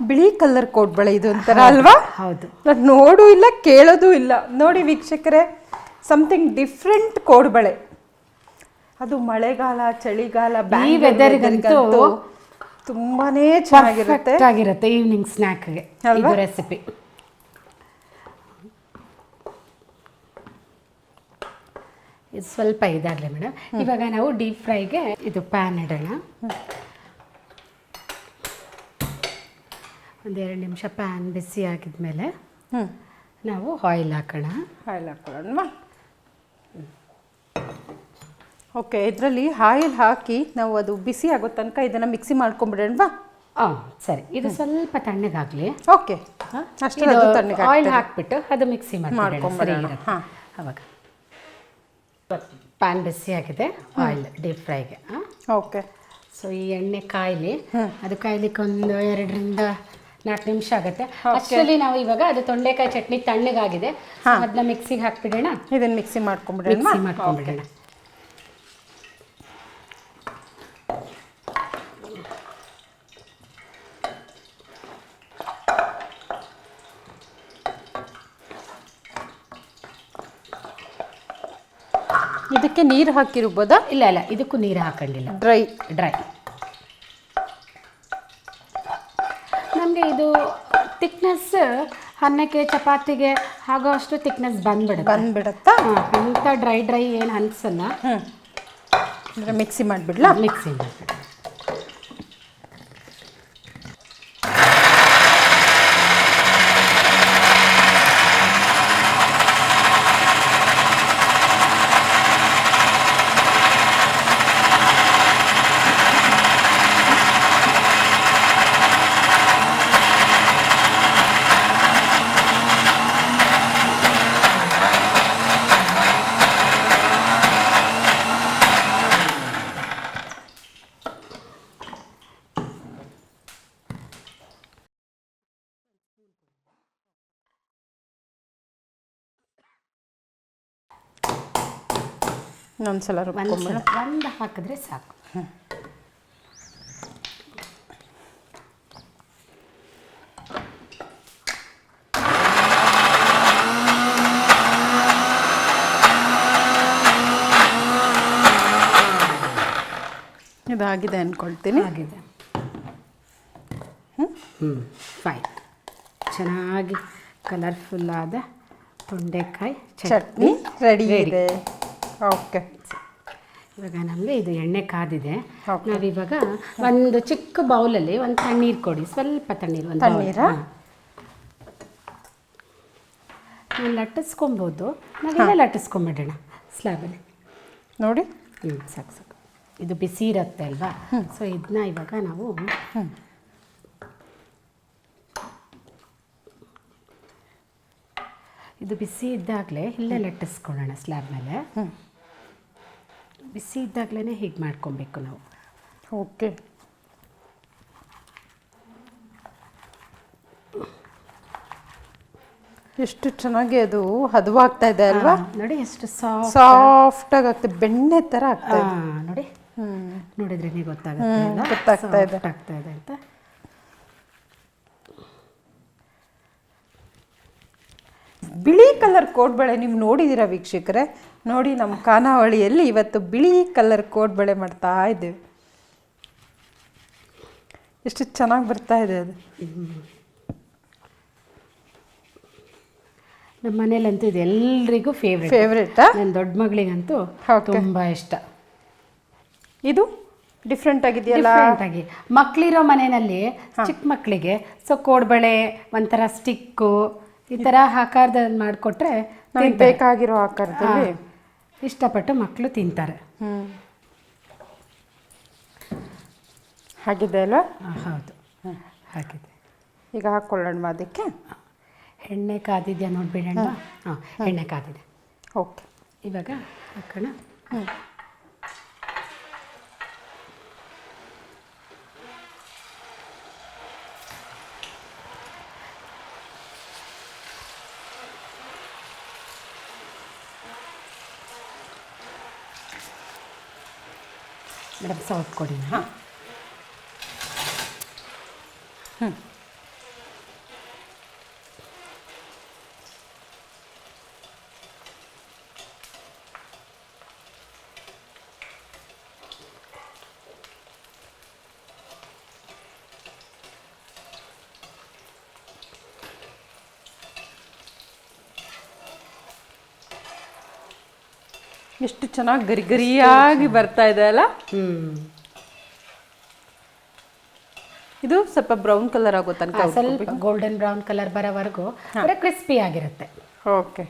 ಬಿಳಿ ಕಲರ್ ಕೋಡ್ಬಳೆ ಇದು ಒಂಥರ ಅಲ್ವಾ?
ಹೌದು.
ನಾನು ನೋಡೂ ಇಲ್ಲ ಕೇಳೋದು ಇಲ್ಲ. ನೋಡಿ ವೀಕ್ಷಕರೇ, ಸಮಥಿಂಗ್ ಡಿಫ್ರೆಂಟ್ ಕೋಡ್ಬಳೆ. ಅದು ಮಳೆಗಾಲ, ಚಳಿಗಾಲ,
ಈ ವೆದರ್ಗಂತೂ
ತುಂಬಾನೇ ಚೆನ್ನಾಗಿರುತ್ತೆ.
ಆಗಿರುತ್ತೆ ಈವ್ನಿಂಗ್ ಸ್ನ್ಯಾಕ್ಗೆ ಇದು ರೆಸಿಪಿ. ಇದು ಸ್ವಲ್ಪ ಇದಾಗಲಿ ಮೇಡಮ್. ಇವಾಗ ನಾವು ಡೀಪ್ ಫ್ರೈಗೆ ಇದು ಪ್ಯಾನ್ ಇಡೋಣ. 1-2 ನಿಮಿಷ ಪ್ಯಾನ್ ಬಿಸಿ ಆಗಿದ್ಮೇಲೆ ನಾವು ಆಯಿಲ್ ಹಾಕೋಣ.
ಆಯಿಲ್ ಹಾಕೊಳ್ಳೋಣ. ಓಕೆ, ಇದರಲ್ಲಿ ಆಯಿಲ್ ಹಾಕಿ ನಾವು ಅದು ಬಿಸಿ ಆಗೋ ತನಕ ಇದನ್ನು ಮಿಕ್ಸಿ ಮಾಡ್ಕೊಂಬಿಡೋಣವಾ?
ಸರಿ. ಇದು ಸ್ವಲ್ಪ ತಣ್ಣಗಾಗಲಿ.
ಓಕೆ, ಅಷ್ಟೇ.
ಆಯಿಲ್ ಹಾಕ್ಬಿಟ್ಟು ಅದು ಮಿಕ್ಸಿ ಮಾಡ್ಕೊಂಬಿಡೋಣ. ಅವಾಗ ಪ್ಯಾನ್ ಬಿಸಿ ಆಗಿದೆ, ಆಯಿಲ್ ಡೀಪ್ ಫ್ರೈಗೆ.
ಓಕೆ.
ಸೊ ಈ ಎಣ್ಣೆ ಕಾಯಿಲಿ, ಅದು ಕಾಯ್ಲಿಕ್ಕೆ 1-2-4 ನಿಮಿಷ ಆಗುತ್ತೆ. ಅಷ್ಟರಲ್ಲಿ ನಾವು ಇವಾಗ ಅದು ತೊಂಡೆಕಾಯಿ ಚಟ್ನಿ ತಣ್ಣಗಾಗಿದೆ, ಅದನ್ನ ಮಿಕ್ಸಿಗೆ ಹಾಕ್ಬಿಡೋಣ.
ಇದನ್ನು ಮಿಕ್ಸಿ ಮಾಡ್ಕೊಂಬಿಡೋಣ. ಇದಕ್ಕೆ ನೀರು ಹಾಕಿರ್ಬೋದಾ?
ಇಲ್ಲ, ಇದಕ್ಕೂ ನೀರು ಹಾಕೊಂಡಿಲ್ಲ. ಡ್ರೈ. ನಮಗೆ ಇದು ಥಿಕ್ನೆಸ್ ಅನ್ನಕ್ಕೆ ಚಪಾತಿಗೆ ಆಗೋ ಅಷ್ಟು ಥಿಕ್ನೆಸ್
ಬಂದ್ಬಿಡುತ್ತಾ?
ಅಂತ ಡ್ರೈ ಏನು ಅನಿಸಲ್ಲ.
ಮಿಕ್ಸಿ ಮಾಡಿಬಿಡ್ಲಾ?
ಮಿಕ್ಸಿ ಮಾಡಿಬಿಡ.
ಒಂದ್ಸಲ
ಒಂದು ಹಾಕಿದ್ರೆ ಸಾಕು.
ಇದಾಗಿದೆ ಅನ್ಕೊಳ್ತೀನಿ.
ಆಗಿದೆ. ಫೈನ್. ಚೆನ್ನಾಗಿ ಕಲರ್ಫುಲ್ ಆದ ತೊಂಡೆಕಾಯಿ ಚಟ್ನಿ
ರೆಡಿ ಇದೆ. ಓಕೆ,
ಇವಾಗ ನಮಗೆ ಇದು ಎಣ್ಣೆ ಕಾದಿದೆ. ನಾವಿವಾಗ ಒಂದು ಚಿಕ್ಕ ಬೌಲಲ್ಲಿ ಒಂದು ತಣ್ಣೀರು ಕೊಡಿ, ಸ್ವಲ್ಪ ತಣ್ಣೀರು. ಲಟ್ಟಿಸ್ಕೊಬೋದು. ನಾವೆಲ್ಲ ಲಟ್ಟಿಸ್ಕೊಂಬಿಡೋಣ ಸ್ಲ್ಯಾಬಲ್ಲಿ.
ನೋಡಿ,
ಸಾಕು. ಇದು ಬಿಸಿ ಇರುತ್ತೆ ಅಲ್ವಾ? ಸೊ ಇದನ್ನ ಇವಾಗ ನಾವು ಇದು ಬಿಸಿ ಇದ್ದಾಗಲೇ ಇಲ್ಲೇ ಲಟ್ಟಿಸ್ಕೊಳ್ಳೋಣ ಸ್ಲ್ಯಾಬ್ ಮೇಲೆ. ಬಿಸಿ ಇದ್ದಾಗಲೇ ಹೀಗೆ ಮಾಡ್ಕೊಬೇಕು ನಾವು.
ಓಕೆ, ಎಷ್ಟು ಚೆನ್ನಾಗಿ ಅದು ಹದವಾಗ್ತಾ ಇದೆ ಅಲ್ವಾ?
ನೋಡಿ ಎಷ್ಟು
ಸಾಫ್ಟ್ ಆಗ್ತದೆ, ಬೆಣ್ಣೆ ಥರ ಆಗ್ತಾ ಇದೆ.
ನೋಡಿ, ನೋಡಿದ್ರೆ ಗೊತ್ತಾಗ್ತಾ ಇದೆ ಅಂತ.
ಬಿಳಿ ಕಲರ್ ಕೋಡ್ಬಳೆ ನೀವು ನೋಡಿದ್ದೀರಾ ವೀಕ್ಷಕರೇ? ನೋಡಿ, ನಮ್ಮ ಖಾನಾವಳಿಯಲ್ಲಿ ಇವತ್ತು ಬಿಳಿ ಕಲರ್ ಕೋಡ್ಬಳೆ ಮಾಡ್ತಾ ಇದ್ದೇವೆ. ಎಷ್ಟು ಚೆನ್ನಾಗಿ ಬರ್ತಾ ಇದೆ ಅದು.
ನಮ್ಮ ಮನೇಲಂತೂ ಇದು ಎಲ್ರಿಗೂ
ಫೇವ್ರೇಟ್.
ನನ್ನ ದೊಡ್ಡ ಮಗಳಿಗಂತೂ ತುಂಬ ಇಷ್ಟ.
ಇದು ಡಿಫ್ರೆಂಟ್ ಆಗಿದೆಯಲ್ಲ?
ಆಗಿ ಮಕ್ಕಳಿರೋ ಮನೆಯಲ್ಲಿ ಚಿಕ್ಕ ಮಕ್ಕಳಿಗೆ ಸೊ ಕೋಡ್ಬಳೆ ಒಂಥರ ಸ್ಟಿಕ್ಕು ಈ ಥರ ಆಕಾರದಲ್ಲಿ ಮಾಡಿಕೊಟ್ರೆ
ಬೇಕಾಗಿರೋ ಆಕಾರದಲ್ಲಿ
ಇಷ್ಟಪಟ್ಟು ಮಕ್ಕಳು ತಿಂತಾರೆ.
ಹಾಗಿದೆ ಅಲ್ಲ?
ಹೌದು, ಹಾಗಿದೆ.
ಈಗ ಹಾಕ್ಕೊಳ್ಳೋಣ ಅದಕ್ಕೆ.
ಎಣ್ಣೆ ಕಾದಿದೆಯಾ ನೋಡ್ಬಿಡೋಣ. ಎಣ್ಣೆ ಕಾದಿದೆ.
ಓಕೆ,
ಇವಾಗ ಹಾಕೋಣ. ಮೇಡಮ್ ಸೌಟ್ ಕೊಡಿ. ಹಾಂ,
ಎಷ್ಟು ಚೆನ್ನಾಗಿ ಗರಿ ಗರಿಯಾಗಿ ಬರ್ತಾ ಇದೆ ಅಲ್ಲ. ಇದು ಸ್ವಲ್ಪ ಬ್ರೌನ್ ಕಲರ್ ಆಗೋ ತನಕ
ಸ್ವಲ್ಪ ಗೋಲ್ಡನ್ ಬ್ರೌನ್ ಕಲರ್ ಬರೋವರೆಗೂ ಕ್ರಿಸ್ಪಿ ಆಗಿರುತ್ತೆ.
ಓಕೆ.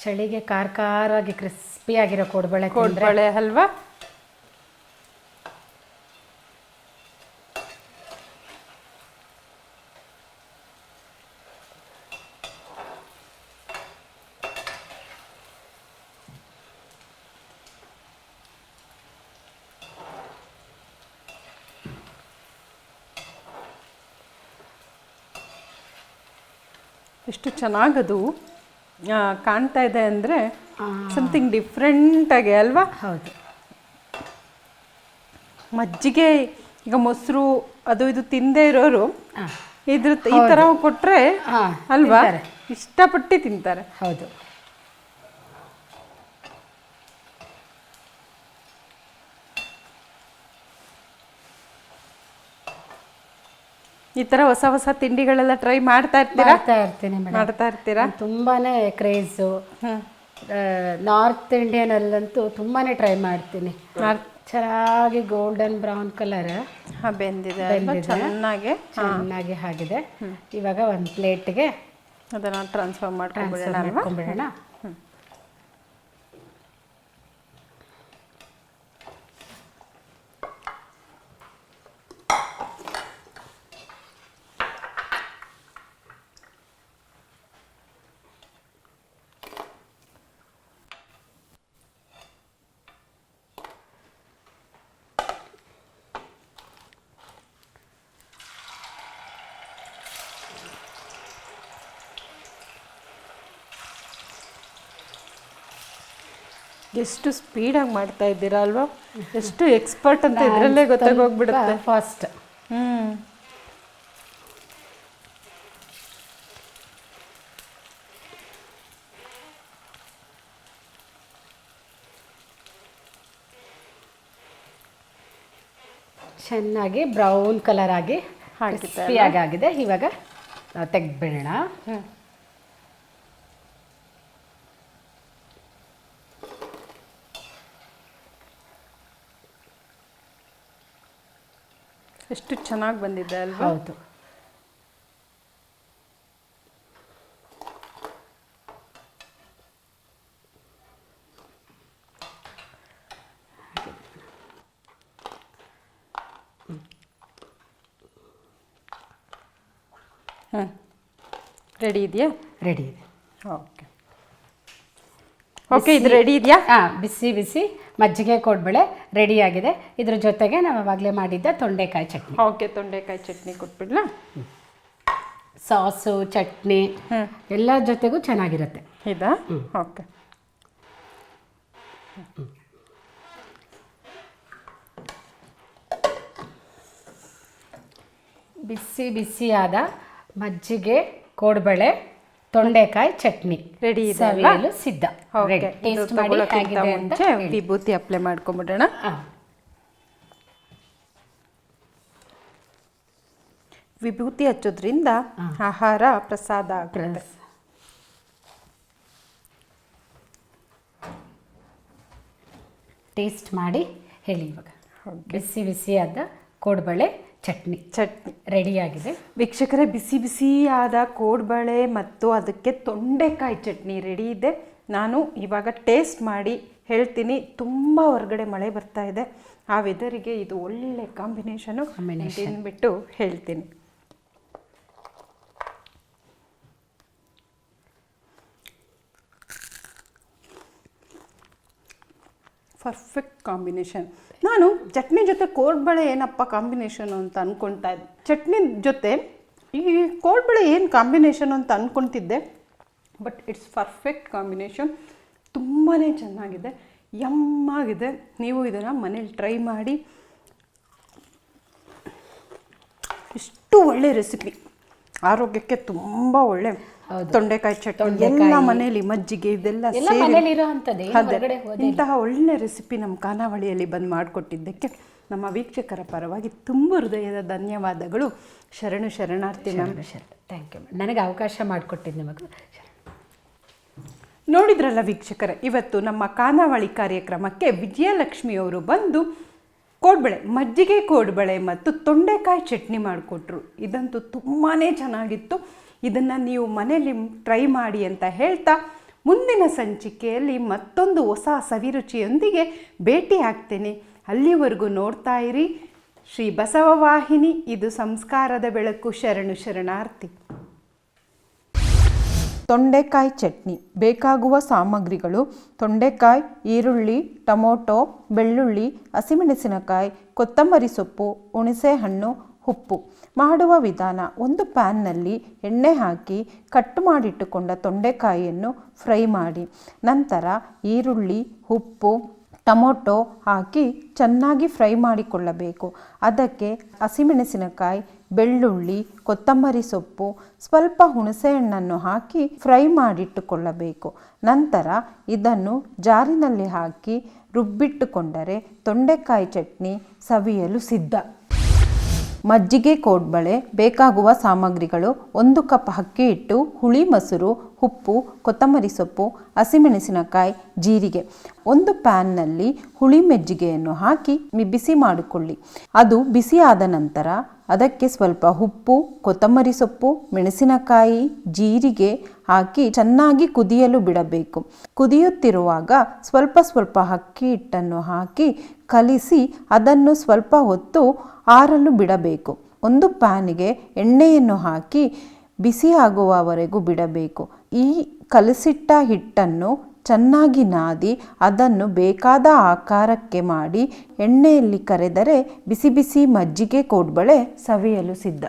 ಚಳಿಗೆ ಖಾರವಾಗಿ ಕ್ರಿಸ್ಪಿ ಆಗಿರೋ ಕೋಡ್ಬಳೆ
ಹಲ್ವಾ. ಎಷ್ಟು ಚೆನ್ನಾಗದು ಕಾಣ್ತಾ ಇದೆ ಅಂದರೆ ಸಮಥಿಂಗ್ ಡಿಫ್ರೆಂಟಾಗಿ ಅಲ್ವಾ.
ಹೌದು.
ಮಜ್ಜಿಗೆ ಈಗ ಮೊಸರು ಅದು ಇದು ತಿಂದೇ ಇರೋರು ಈ ಥರ ಕೊಟ್ಟರೆ ಅಲ್ವಾ ಇಷ್ಟಪಟ್ಟು ತಿಂತಾರೆ.
ಹೌದು.
ಈ ಥರ ಹೊಸ ಹೊಸ ತಿಂಡಿಗಳೆಲ್ಲ ಟ್ರೈ ಮಾಡ್ತಾ ಇರ್ತೀರಾ?
ತುಂಬಾನೇ ಕ್ರೇಜು. ನಾರ್ತ್ ಇಂಡಿಯನಲ್ಲಂತೂ ತುಂಬಾನೇ ಟ್ರೈ ಮಾಡ್ತೀನಿ. ಚೆನ್ನಾಗಿ ಗೋಲ್ಡನ್ ಬ್ರೌನ್ ಕಲರ್
ಬೆಂದಿದೆ,
ಚೆನ್ನಾಗಿ ಆಗಿದೆ. ಇವಾಗ ಒಂದು ಪ್ಲೇಟ್ಗೆ
ಅದನ್ನು ಟ್ರಾನ್ಸ್ಫರ್ ಮಾಡ್ಕೊಂಡ್ಬಿಡೋಣ. ಎಷ್ಟು ಸ್ಪೀಡಾಗಿ ಮಾಡ್ತಾ ಇದ್ದೀರಾ ಅಲ್ವಾ, ಎಷ್ಟು ಎಕ್ಸ್ಪರ್ಟ್ ಅಂತ ಇದರಲ್ಲೇ ಗೊತ್ತಾಗೋಗ್ಬಿಡುತ್ತೆ.
ಫಾಸ್ಟ್. ಚೆನ್ನಾಗಿ ಬ್ರೌನ್ ಕಲರ್ ಆಗಿ ಆಗಿದೆ. ಇವಾಗ ನಾವು ತೆಗೆದ್ಬಿಡೋಣ.
ಎಷ್ಟು ಚೆನ್ನಾಗಿ ಬಂದಿದೆ ಅಲ್ವಾ.
ಹೌದು.
ರೆಡಿ ಇದೆಯಾ?
ರೆಡಿ ಇದೆ.
ಓಕೆ ಓಕೆ, ಇದು ರೆಡಿ ಇದೆಯಾ?
ಬಿಸಿ ಬಿಸಿ ಮಜ್ಜಿಗೆ ಕೋಡ್ಬಳೆ ರೆಡಿಯಾಗಿದೆ. ಇದ್ರ ಜೊತೆಗೆ ನಾವು ಆವಾಗಲೇ ಮಾಡಿದ್ದ ತೊಂಡೆಕಾಯಿ ಚಟ್ನಿ.
ಓಕೆ, ತೊಂಡೆಕಾಯಿ ಚಟ್ನಿ ಕೊಟ್ಬಿಡ್ಲಾ?
ಸಾಸು ಚಟ್ನಿ ಎಲ್ಲ ಜೊತೆಗೂ ಚೆನ್ನಾಗಿರುತ್ತೆ.
ಇದಾ? ಓಕೆ.
ಬಿಸಿ ಬಿಸಿಯಾದ ಮಜ್ಜಿಗೆ ಕೋಡ್ಬಳೆ ತೊಂಡೆಕಾಯಿ ಚಟ್ನಿ
ರೆಡಿ ಇದೆ,
ಸವಿಯಲು ಸಿದ್ಧ. ಟೇಸ್ಟ್ ಮಾಡಿ ಹೇಗಿದೆ ಅಂತ
ವಿಭೂತಿ ಅಪ್ಲೈ ಮಾಡ್ಕೊಂಬಿಡೋಣ. ವಿಭೂತಿ ಹಚ್ಚೋದ್ರಿಂದ ಆಹಾರ ಪ್ರಸಾದ ಆಗುತ್ತೆ.
ಟೇಸ್ಟ್ ಮಾಡಿ ಹೇಳಿ. ಇವಾಗ ಬಿಸಿ ಬಿಸಿಯಾದ ಕೋಡ್ಬಳೆ ಚಟ್ನಿ ರೆಡಿಯಾಗಿದೆ.
ವೀಕ್ಷಕರೇ, ಬಿಸಿ ಬಿಸಿಯಾದ ಕೋಡ್ಬಳೆ ಮತ್ತು ಅದಕ್ಕೆ ತೊಂಡೆಕಾಯಿ ಚಟ್ನಿ ರೆಡಿ ಇದೆ. ನಾನು ಇವಾಗ ಟೇಸ್ಟ್ ಮಾಡಿ ಹೇಳ್ತೀನಿ. ತುಂಬ ಹೊರಗಡೆ ಮಳೆ ಬರ್ತಾ ಇದೆ, ಆ ವೆದರಿಗೆ ಇದು ಒಳ್ಳೆ ಕಾಂಬಿನೇಷನು. ತಿಂದ್ಬಿಟ್ಟು ಹೇಳ್ತೀನಿ. Perfect combination. ನಾನು ಚಟ್ನಿ ಜೊತೆ ಕೋಡ್ಬಳೆ ಏನಪ್ಪ ಕಾಂಬಿನೇಷನು ಅಂತ ಅಂದ್ಕೊಳ್ತಾ ಇದ್ದೆ. ಚಟ್ನಿ ಜೊತೆ ಈ ಕೋಡ್ಬಳೆ ಏನು ಕಾಂಬಿನೇಷನ್ ಅಂತ ಅಂದ್ಕೊತಿದ್ದೆ. But it's perfect combination. ತುಂಬಾ ಚೆನ್ನಾಗಿದೆ. ಯಮ್ಮಾಗಿದೆ. ನೀವು ಇದನ್ನು ಮನೇಲಿ ಟ್ರೈ ಮಾಡಿ. ಇಷ್ಟು ಒಳ್ಳೆ ರೆಸಿಪಿ, ಆರೋಗ್ಯಕ್ಕೆ ತುಂಬ ಒಳ್ಳೆ. ತೊಂಡೆಕಾಯಿ ಚಟ್ನಿ ಎಲ್ಲ ಮನೇಲಿ, ಮಜ್ಜಿಗೆ ಇದೆಲ್ಲ ಇಂತಹ ಒಳ್ಳೆ ರೆಸಿಪಿ ನಮ್ಮ ಖಾನಾವಳಿಯಲ್ಲಿ ಬಂದು ಮಾಡಿಕೊಟ್ಟಿದ್ದಕ್ಕೆ ನಮ್ಮ ವೀಕ್ಷಕರ ಪರವಾಗಿ ತುಂಬ ಹೃದಯದ ಧನ್ಯವಾದಗಳು. ಶರಣು ಶರಣಾರ್ಥಿ ಮ್ಯಾಮ್.
Thank you. ನನಗೆ ಅವಕಾಶ ಮಾಡಿಕೊಟ್ಟಿದ್ದು ನಿಮಗೆ.
ನೋಡಿದ್ರಲ್ಲ ವೀಕ್ಷಕರೇ, ಇವತ್ತು ನಮ್ಮ ಖಾನಾವಳಿ ಕಾರ್ಯಕ್ರಮಕ್ಕೆ ವಿಜಯಲಕ್ಷ್ಮಿಯವರು ಬಂದು ಕೋಡ್ಬಳೆ, ಮಜ್ಜಿಗೆ ಕೋಡ್ಬಳೆ ಮತ್ತು ತೊಂಡೆಕಾಯಿ ಚಟ್ನಿ ಮಾಡಿಕೊಟ್ರು. ಇದಂತೂ ತುಂಬಾ ಚೆನ್ನಾಗಿತ್ತು. ಇದನ್ನು ನೀವು ಮನೇಲಿ ಟ್ರೈ ಮಾಡಿ ಅಂತ ಹೇಳ್ತಾ, ಮುಂದಿನ ಸಂಚಿಕೆಯಲ್ಲಿ ಮತ್ತೊಂದು ಹೊಸ ಸವಿರುಚಿಯೊಂದಿಗೆ ಭೇಟಿ ಆಗ್ತೇನೆ. ಅಲ್ಲಿವರೆಗೂ ನೋಡ್ತಾ ಇರಿ ಶ್ರೀ ಬಸವ ವಾಹಿನಿ. ಇದು ಸಂಸ್ಕಾರದ ಬೆಳಕು. ಶರಣು ಶರಣಾರ್ಥಿ. ತೊಂಡೆಕಾಯಿ ಚಟ್ನಿ ಬೇಕಾಗುವ ಸಾಮಗ್ರಿಗಳು: ತೊಂಡೆಕಾಯಿ, ಈರುಳ್ಳಿ, ಟೊಮೊಟೊ, ಬೆಳ್ಳುಳ್ಳಿ, ಹಸಿಮೆಣಸಿನಕಾಯಿ, ಕೊತ್ತಂಬರಿ ಸೊಪ್ಪು, ಹುಣಸೆಹಣ್ಣು, ಉಪ್ಪು. ಮಾಡುವ ವಿಧಾನ: ಒಂದು ಪ್ಯಾನ್ನಲ್ಲಿ ಎಣ್ಣೆ ಹಾಕಿ ಕಟ್ ಮಾಡಿಟ್ಟುಕೊಂಡ ತೊಂಡೆಕಾಯಿಯನ್ನು ಫ್ರೈ ಮಾಡಿ, ನಂತರ ಈರುಳ್ಳಿ, ಉಪ್ಪು, ಟೊಮೊಟೊ ಹಾಕಿ ಚೆನ್ನಾಗಿ ಫ್ರೈ ಮಾಡಿಕೊಳ್ಳಬೇಕು. ಅದಕ್ಕೆ ಹಸಿಮೆಣಸಿನಕಾಯಿ, ಬೆಳ್ಳುಳ್ಳಿ, ಕೊತ್ತಂಬರಿ ಸೊಪ್ಪು, ಸ್ವಲ್ಪ ಹುಣಸೆಹಣ್ಣನ್ನು ಹಾಕಿ ಫ್ರೈ ಮಾಡಿಟ್ಟುಕೊಳ್ಳಬೇಕು. ನಂತರ ಇದನ್ನು ಜಾರಿನಲ್ಲಿ ಹಾಕಿ ರುಬ್ಬಿಟ್ಟುಕೊಂಡರೆ ತೊಂಡೆಕಾಯಿ ಚಟ್ನಿ ಸವಿಯಲು ಸಿದ್ಧ. ಮಜ್ಜಿಗೆ ಕೋಡ್ಬಳೆ ಬೇಕಾಗುವ ಸಾಮಗ್ರಿಗಳು: 1 ಕಪ್ ಅಕ್ಕಿ ಹಿಟ್ಟು, ಹುಳಿ ಮೊಸರು, ಉಪ್ಪು, ಕೊತ್ತಂಬರಿ ಸೊಪ್ಪು, ಹಸಿಮೆಣಸಿನಕಾಯಿ, ಜೀರಿಗೆ. ಒಂದು ಪ್ಯಾನ್ನಲ್ಲಿ ಹುಳಿ ಮಜ್ಜಿಗೆಯನ್ನು ಹಾಕಿ ಬಿಸಿ ಮಾಡಿಕೊಳ್ಳಿ. ಅದು ಬಿಸಿಯಾದ ನಂತರ ಅದಕ್ಕೆ ಸ್ವಲ್ಪ ಉಪ್ಪು, ಕೊತ್ತಂಬರಿ ಸೊಪ್ಪು, ಮೆಣಸಿನಕಾಯಿ, ಜೀರಿಗೆ ಹಾಕಿ ಚೆನ್ನಾಗಿ ಕುದಿಯಲು ಬಿಡಬೇಕು. ಕುದಿಯುತ್ತಿರುವಾಗ ಸ್ವಲ್ಪ ಸ್ವಲ್ಪ ಅಕ್ಕಿ ಹಿಟ್ಟನ್ನು ಹಾಕಿ ಕಲಿಸಿ ಅದನ್ನು ಸ್ವಲ್ಪ ಹೊತ್ತು ಆರಲು ಬಿಡಬೇಕು. ಒಂದು ಪ್ಯಾನಿಗೆ ಎಣ್ಣೆಯನ್ನು ಹಾಕಿ ಬಿಸಿಯಾಗುವವರೆಗೂ ಬಿಡಬೇಕು. ಈ ಕಲಸಿಟ್ಟ ಹಿಟ್ಟನ್ನು ಚೆನ್ನಾಗಿ ನಾದಿ ಅದನ್ನು ಬೇಕಾದ ಆಕಾರಕ್ಕೆ ಮಾಡಿ ಎಣ್ಣೆಯಲ್ಲಿ ಕರೆದರೆ ಬಿಸಿ ಬಿಸಿ ಮಜ್ಜಿಗೆ ಕೋಡ್ಬಳೆ ಸವಿಯಲು ಸಿದ್ಧ.